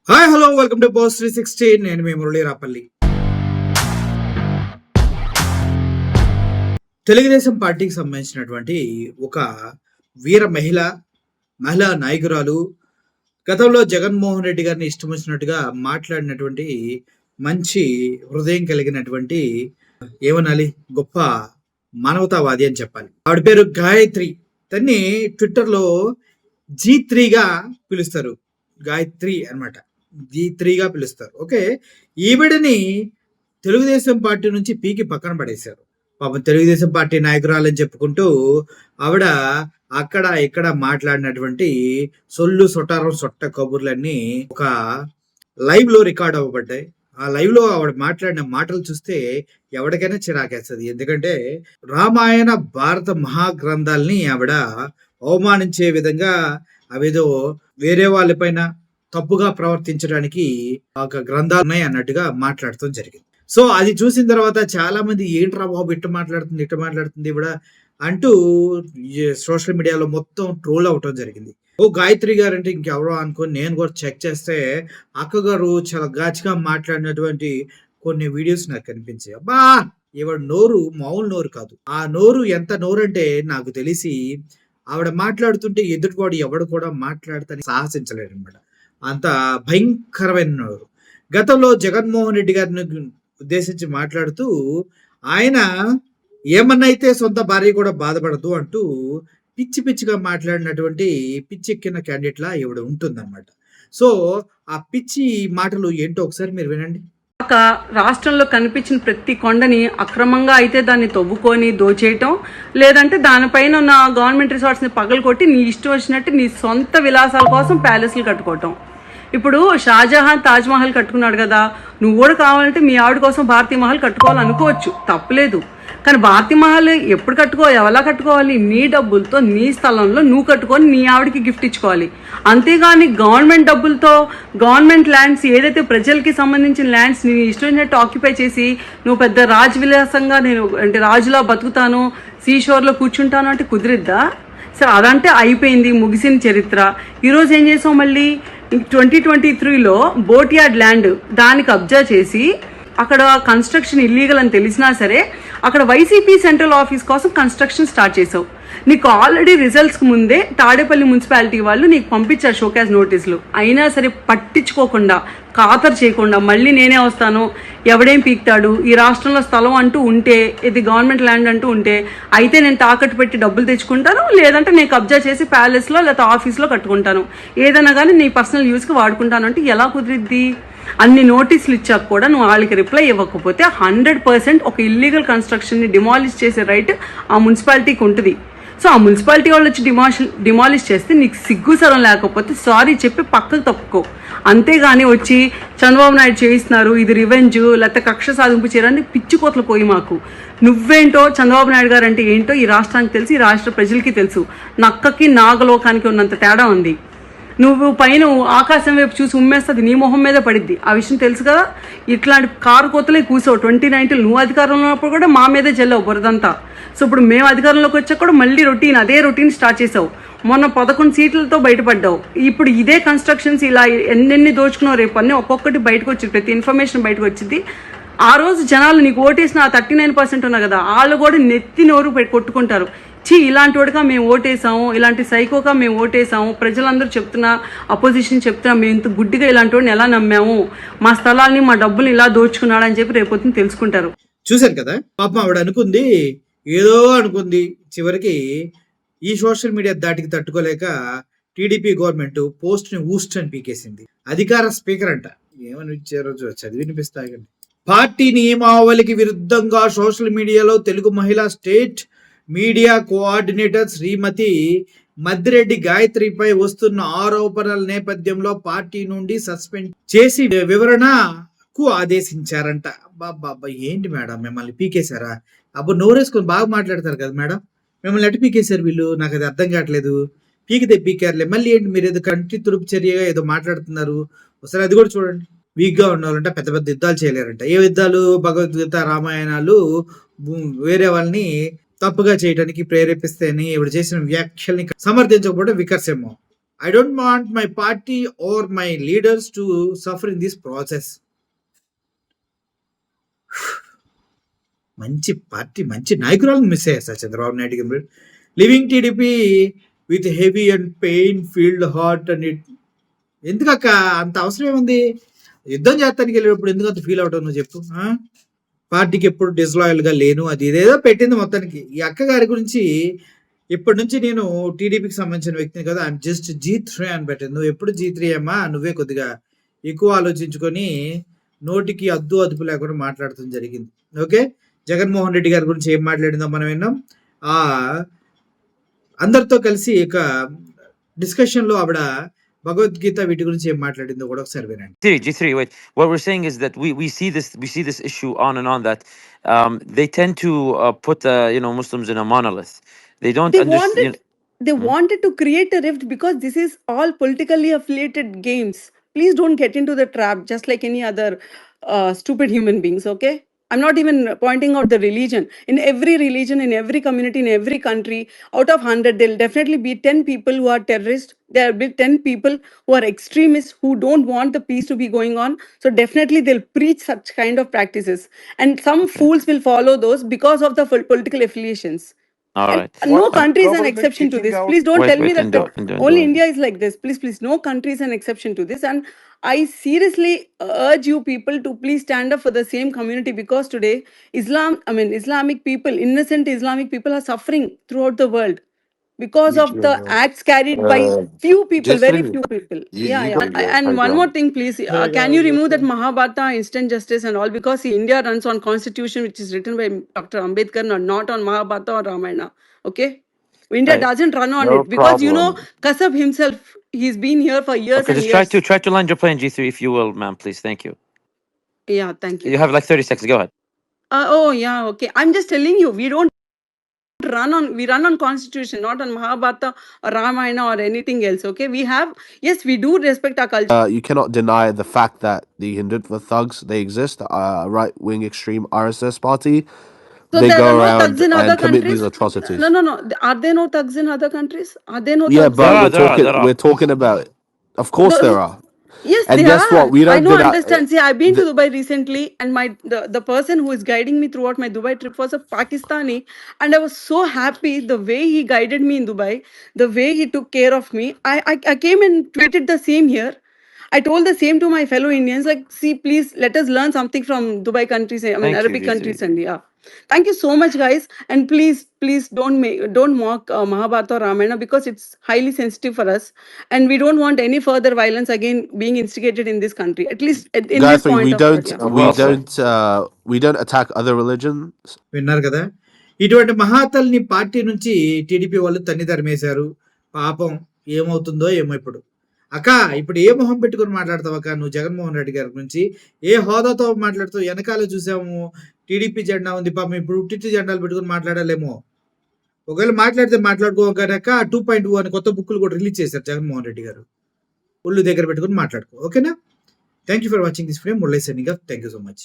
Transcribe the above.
Hi hello welcome to post 360. నేను మీ మురళీ రాపల్లి. తెలుగుదేశం పార్టీకి సంబంధించినటువంటి ఒక వీర మహిళా నాయకురాలు, గతంలో జగన్మోహన్ రెడ్డి గారిని ఇష్టం వచ్చినట్టుగా మాట్లాడినటువంటి మంచి హృదయం కలిగినటువంటి ఏమనాలి గొప్ప మానవతావాది అని చెప్పాలి. ఆవిడ పేరు గాయత్రి. తన్ని ట్విట్టర్లో G3గా పిలుస్తారు. గాయత్రి అన్నమాట. G3గా పిలుస్తారు. ఓకే, ఈవిడని తెలుగుదేశం పార్టీ నుంచి పీకి పక్కన పడేశారు. పాపం తెలుగుదేశం పార్టీ నాయకురాలని చెప్పుకుంటూ ఆవిడ అక్కడ ఇక్కడ మాట్లాడినటువంటి సొట్ట కబుర్లన్నీ ఒక లైవ్ లో రికార్డ్ అవ్వబడ్డాయి. ఆ లైవ్ లో ఆవిడ మాట్లాడిన మాటలు చూస్తే ఎవరికైనా చిరాకేస్తుంది. ఎందుకంటే రామాయణ భారత మహాగ్రంథాలని ఆవిడ అవమానించే విధంగా అవేదో వేరే వాళ్ళపైన తప్పుగా ప్రవర్తించడానికి ఒక గ్రంథాలు ఉన్నాయి అన్నట్టుగా మాట్లాడటం జరిగింది. సో అది చూసిన తర్వాత చాలా మంది ఏంట్రా బాబు ఇట్ట మాట్లాడుతుంది ఇవిడ అంటూ సోషల్ మీడియాలో మొత్తం ట్రోల్ అవటం జరిగింది. గాయత్రి గారు అంటే ఇంకెవరో అనుకుని నేను కూడా చెక్ చేస్తే అక్క గారు చాలా గాచిగా మాట్లాడినటువంటి కొన్ని వీడియోస్ నాకు కనిపించాయి. అబ్బా, ఇవాడు నోరు మామూలు నోరు కాదు. ఆ నోరు ఎంత నోరు అంటే నాకు తెలిసి ఆవిడ మాట్లాడుతుంటే ఎదుటివాడు ఎవడు కూడా మాట్లాడతాని సాహసించలేడు అనమాట. అంత భయంకరమైన నోరు. గతంలో జగన్మోహన్ రెడ్డి గారిని ఉద్దేశించి మాట్లాడుతూ ఆయన ఏమన్నా అయితే సొంత భార్య కూడా బాధపడదు అంటూ పిచ్చిగా మాట్లాడినటువంటి పిచ్చెక్కిన క్యాండిడేట్ లా ఇవిడ ఉంటుందన్నమాట. సో ఆ పిచ్చి మాటలు ఏంటో ఒకసారి మీరు వినండి. రాష్ట్రంలో కనిపించిన ప్రతి కొండని అక్రమంగా అయితే దాన్ని తవ్వుకొని దోచేయటం, లేదంటే దానిపైన ఉన్న గవర్నమెంట్ రిసార్ట్స్ని పగలకొట్టి నీ ఇష్టం వచ్చినట్టు నీ సొంత విలాసాల కోసం ప్యాలెస్లు కట్టుకోవటం. ఇప్పుడు షాజహాన్ తాజ్మహల్ కట్టుకున్నాడు కదా, నువ్వు కూడా కావాలంటే మీ ఆవిడ కోసం భారతీయ మహల్ కట్టుకోవాలనుకోవచ్చు, తప్పలేదు. కానీ భారతీయ మహల్ ఎప్పుడు కట్టుకోవాలి, ఎలా కట్టుకోవాలి? నీ డబ్బులతో నీ స్థలంలో నువ్వు కట్టుకొని నీ ఆవిడకి గిఫ్ట్ ఇచ్చుకోవాలి. అంతేగాని గవర్నమెంట్ డబ్బులతో గవర్నమెంట్ ల్యాండ్స్ ఏదైతే ప్రజలకి సంబంధించిన ల్యాండ్స్ నీ ఇష్టమైనట్టు ఆక్యుపై చేసి నువ్వు పెద్ద రాజవిలాసంగా నేను అంటే రాజులా బతుకుతాను, సీషోర్లో కూర్చుంటాను అంటే కుదిరిద్దా? సరే, అదంటే అయిపోయింది, ముగిసిన చరిత్ర. ఈరోజు ఏం చేసావు? మళ్ళీ 2023లో బోట్యార్డ్ ల్యాండ్ దాన్ని కబ్జా చేసి అక్కడ కన్స్ట్రక్షన్ ఇల్లీగల్ అని తెలిసినా సరే అక్కడ వైసీపీ సెంట్రల్ ఆఫీస్ కోసం కన్స్ట్రక్షన్ స్టార్ట్ చేసావు. నీకు ఆల్రెడీ రిజల్ట్స్కి ముందే తాడేపల్లి మున్సిపాలిటీ వాళ్ళు నీకు పంపించారు షోకాజ్ నోటీసులు. అయినా సరే పట్టించుకోకుండా, ఖాతరు చేయకుండా మళ్ళీ నేనే వస్తాను, ఎవడేం పీక్తాడు, ఈ రాష్ట్రంలో స్థలం అంటూ ఉంటే, ఇది గవర్నమెంట్ ల్యాండ్ అంటూ ఉంటే అయితే నేను తాకట్టు పెట్టి డబ్బులు తెచ్చుకుంటాను, లేదంటే నేను కబ్జా చేసి ప్యాలెస్లో లేదా ఆఫీస్లో కట్టుకుంటాను, ఏదైనా కానీ నీ పర్సనల్ యూస్కి వాడుకుంటాను అంటే ఎలా కుదిరిద్ది? అన్ని నోటీసులు ఇచ్చాక కూడా నువ్వు వాళ్ళకి రిప్లై ఇవ్వకపోతే 100% ఒక ఇల్లీగల్ కన్స్ట్రక్షన్ని డిమాలిష్ చేసే రైట్ ఆ మున్సిపాలిటీకి ఉంటుంది. సో ఆ మున్సిపాలిటీ వాళ్ళు వచ్చి డిమాలిష్ చేస్తే నీకు సిగ్గుసరం లేకపోతే సారీ చెప్పి పక్కకు తప్పుకో. అంతేగాని వచ్చి చంద్రబాబు నాయుడు చేయిస్తున్నారు, ఇది రివెంజ్ లేకపోతే కక్ష సాధింపు చేయరని పిచ్చి కోతలు పోయి మాకు. నువ్వేంటో చంద్రబాబు నాయుడు గారు అంటే ఏంటో ఈ రాష్ట్రానికి తెలుసు, ఈ రాష్ట్ర ప్రజలకి తెలుసు. నక్కకి నాగలోకానికి ఉన్నంత తేడా ఉంది. నువ్వు పైన ఆకాశం వైపు చూసి ఉమ్మేస్తుంది, నీ మొహం మీద పడిద్ది. ఆ విషయం తెలుసు కదా. ఇట్లాంటి కారు కోతలే కూసావు 2019 నువ్వు అధికారంలో ఉన్నప్పుడు కూడా మా మీదే చెల్లవు బురదంతా. సో ఇప్పుడు మేము అధికారంలోకి వచ్చాక కూడా మళ్ళీ అదే రొటీన్ స్టార్ట్ చేసావు. మొన్న 11 సీట్లతో బయటపడ్డావు. ఇప్పుడు ఇదే కన్స్ట్రక్షన్స్ ఇలా ఎన్నెన్ని దోచుకున్నావు, రేపు అన్నీ ఒక్కొక్కటి బయటకు వచ్చింది, ప్రతి ఇన్ఫర్మేషన్ బయటకు వచ్చింది. ఆ రోజు జనాలు నీకు ఓటేసిన 39% ఉన్నా కదా, వాళ్ళు కూడా నెత్తి నోరు కొట్టుకుంటారు. ఇలాంటి వాడిగా మేము ఓటేసాము, ఇలాంటి సైకోగా మేము ఓటేసాము, ప్రజలందరూ చెప్తున్నా, అపోజిషన్ చెప్తున్నా, మేము ఇంత గుడ్డిగా ఇలాంటి వాడిని ఎలా నమ్మాము, మా స్థలాన్ని మా డబ్బులు ఇలా దోచుకున్నాడు అని చెప్పి రేపొద్దున తెలుసుకుంటారు. చూశారు కదా, పాపం ఆవిడ ఏదో అనుకుంది, చివరికి ఈ సోషల్ మీడియా దాటికి తట్టుకోలేక టీడీపీ గవర్నమెంట్ పోస్ట్ ని ఊస్ట్ అని పీకేసింది. అధికార స్పీకర్ అంట, ఏమని ఇచ్చారో చదివి వినిపిస్తాయండి. పార్టీ నియమావళికి విరుద్ధంగా సోషల్ మీడియాలో తెలుగు మహిళా స్టేట్ మీడియా కోఆర్డినేటర్ శ్రీమతి మద్దిరెడ్డి గాయత్రిపై వస్తున్న ఆరోపణల నేపథ్యంలో పార్టీ నుండి సస్పెండ్ చేసి వివరణకు ఆదేశించారంట. బాబా ఏంటి మేడం, మిమ్మల్ని పీకేశారా? అప్పుడు నోరేసుకొని బాగా మాట్లాడతారు కదా మేడం, మిమ్మల్ని ఎటు పీకేశారు వీళ్ళు? నాకు అది అర్థం కావట్లేదు. పీకితే పీకారులే, మళ్ళీ ఏంటి మీరు ఏదో కంటి తురుపు చర్యగా ఏదో మాట్లాడుతున్నారు. ఒకసారి అది కూడా చూడండి. వీక్ గా ఉండాలంటే పెద్ద పెద్ద యుద్ధాలు చేయలేరంట. ఏ యుద్ధాలు? భగవద్గీత రామాయణాలు వేరే వాళ్ళని తప్పుగా చేయడానికి ప్రేరేపిస్తేని ఇవిడ చేసిన వ్యాఖ్యల్ని సమర్థించకపోవడం వికర్షేమో. I don't want my party or my leaders to suffer in this process. మంచి పార్టీ, మంచి నాయకురాలను మిస్ అయ్యారు sir Chandrababu Naidu garu. Leaving TDP with heavy and pain filled heart and it. ఎందుకక్క అంత అవసరం ఏముంది? యుద్ధం చేస్తానికి వెళ్ళినప్పుడు ఎందుకు అంత ఫీల్ అవటం నువ్వు చెప్పు. పార్టీకి ఎప్పుడు డిస్లాయల్గా లేను, అది ఇదేదో పెట్టింది మొత్తానికి. ఈ అక్క గారి గురించి ఇప్పటి నుంచి నేను టీడీపీకి సంబంధించిన వ్యక్తిని కదా, ఐఎమ్ జస్ట్ G3 అని పెట్టింది. నువ్వు ఎప్పుడు G3 అమ్మా, నువ్వే కొద్దిగా ఎక్కువ ఆలోచించుకొని నోటికి అద్దు అదుపు లేకుండా మాట్లాడటం జరిగింది. ఓకే, జగన్మోహన్ రెడ్డి గారి గురించి ఏం మాట్లాడిందో మనం విన్నాం. ఆ అందరితో కలిసి ఒక డిస్కషన్ లో ఆవిడ భగవద్గీత వీటి గురించి ఏం మాట్లాడిందో కూడా ఒకసారి వినండి. G3, wait. What we're saying is that we see this issue on and on, that they tend to put Muslims in a monolith. They don't They understand. wanted to create a rift because this is all politically affiliated games. Please don't get into the trap just like any other stupid human beings, okay? I'm not even pointing out the religion. In every religion, in every community, in every country, out of 100, there'll definitely be 10 people who are terrorists. There'll be 10 people who are extremists who don't want the peace to be going on. So definitely they'll preach such kind of practices. And some fools will follow those because of the political affiliations. All And right. no What country is an government exception to kicking this. out- Please don't Wait, tell me wait, that Indo, only Indo. India is like this. Please, no country is an exception to this. And I seriously urge you people to please stand up for the same community, because today Islamic people, innocent Islamic people are suffering throughout the world because of the acts carried by few people, very Jeffrey, few people. you Yeah. got your And high one more ground. thing, please. Can you remove that Mahabharata instant justice and all? Because see, India runs on constitution which is written by Dr. Ambedkar, not on Mahabharata or Ramayana. Okay? India Right. doesn't run on No it because problem. Kasab himself, he's been here for years Okay, and just years. try to land your plane, G3, if you will, ma'am, please. Thank you. Yeah, thank you. You have like 30 seconds. Go ahead. Oh yeah, okay. I'm just telling you, we run on constitution, not on Mahabharata or Ramayana or anything else. Okay, yes, we do respect our culture. You cannot deny the fact that the Hindutva thugs, they exist, right-wing extreme RSS party. So They there go are no around thugs in other and commit countries. these atrocities. No. Are there no thugs in other countries? Are there no Yeah, thugs? but There are. we're talking about. Of course there are. Yes, And they guess are. what? We I don't don't deny. understand. See, I've been to Dubai recently, and the person who is guiding me throughout my Dubai trip was a Pakistani, and I was so happy the way he guided me in Dubai, the way he took care of me. I came and tweeted the same here. I told the same to my fellow Indians, like, see, please let us learn something from Dubai countries. Thank you, Arabic G3. countries, and yeah. Thank you so much, guys, and please don't mock Mahabharata or Ramayana, because it's highly sensitive for us, and we don't want any further violence again being instigated in this country. At least in this Gayatri, point we of don't. yeah. We Well said. don't. We don't attack other religions. విన్నారు కదా, ఇటువంటి మహాతల్ని party నుంచి TDP వాళ్ళు తన్ని తరిమేశారు. పాపం ఏమవుతుందో ఏమో ఇప్పుడు. అక్క, ఇప్పుడు ఏ మొహం పెట్టుకుని మాట్లాడతావు అక్క నువ్వు జగన్మోహన్ రెడ్డి గారి గురించి? ఏ హోదాతో మాట్లాడుతావు? వెనకాల చూసాము టీడీపీ జెండా ఉంది, పాపం ఇప్పుడు టీటీ జెండాలు పెట్టుకుని మాట్లాడాలేమో. ఒకవేళ మాట్లాడితే మాట్లాడుకోగలక 2.2 అని కొత్త బుక్లు కూడా రిలీజ్ చేశారు జగన్మోహన్ రెడ్డి గారు. ఒళ్ళు దగ్గర పెట్టుకుని మాట్లాడుకో. ఓకేనా? Thank you for watching this video. Murali signing off. Thank you so much.